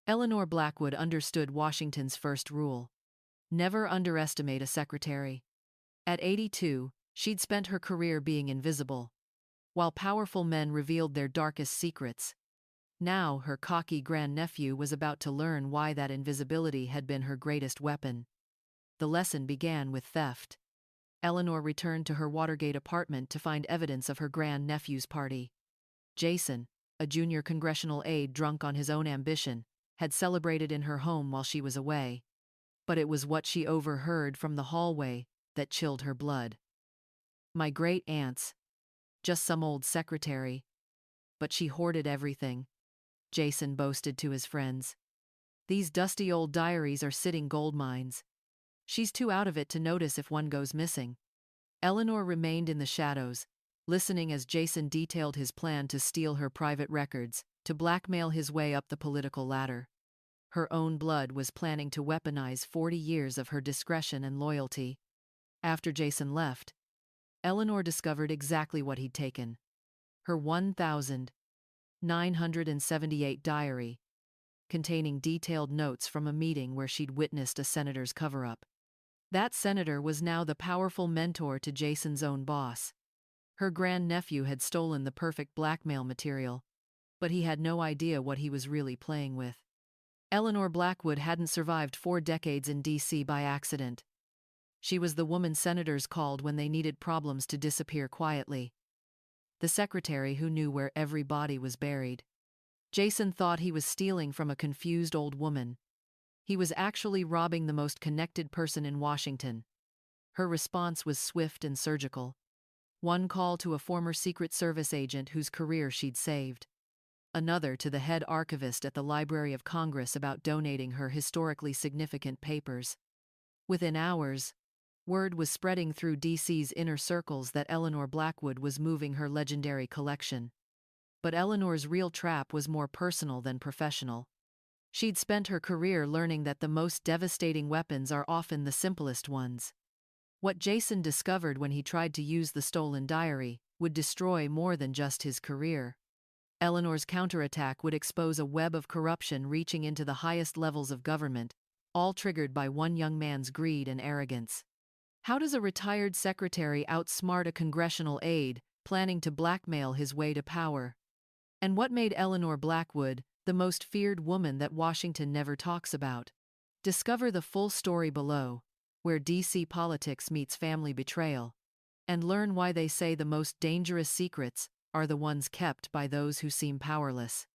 Eleanor Blackwood understood Washington's first rule: never underestimate a secretary. At 82, she'd spent her career being invisible, while powerful men revealed their darkest secrets. Now, her cocky grandnephew was about to learn why that invisibility had been her greatest weapon. The lesson began with theft. Eleanor returned to her Watergate apartment to find evidence of her grandnephew's party. Jason, a junior congressional aide drunk on his own ambition, had celebrated in her home while she was away. But it was what she overheard from the hallway that chilled her blood. "My great-aunt's just some old secretary. But she hoarded everything," Jason boasted to his friends. "These dusty old diaries are sitting gold mines. She's too out of it to notice if one goes missing." Eleanor remained in the shadows, listening as Jason detailed his plan to steal her private records, to blackmail his way up the political ladder. Her own blood was planning to weaponize 40 years of her discretion and loyalty. After Jason left, Eleanor discovered exactly what he'd taken: her 1,978 diary, containing detailed notes from a meeting where she'd witnessed a senator's cover-up. That senator was now the powerful mentor to Jason's own boss. Her grandnephew had stolen the perfect blackmail material, but he had no idea what he was really playing with. Eleanor Blackwood hadn't survived 4 decades in D.C. by accident. She was the woman senators called when they needed problems to disappear quietly. The secretary who knew where every body was buried. Jason thought he was stealing from a confused old woman. He was actually robbing the most connected person in Washington. Her response was swift and surgical. One call to a former Secret Service agent whose career she'd saved. Another to the head archivist at the Library of Congress about donating her historically significant papers. Within hours, word was spreading through D.C.'s inner circles that Eleanor Blackwood was moving her legendary collection. But Eleanor's real trap was more personal than professional. She'd spent her career learning that the most devastating weapons are often the simplest ones. What Jason discovered when he tried to use the stolen diary would destroy more than just his career. Eleanor's counterattack would expose a web of corruption reaching into the highest levels of government, all triggered by one young man's greed and arrogance. How does a retired secretary outsmart a congressional aide planning to blackmail his way to power? And what made Eleanor Blackwood the most feared woman that Washington never talks about? Discover the full story below, where D.C. politics meets family betrayal, and learn why they say the most dangerous secrets are the ones kept by those who seem powerless.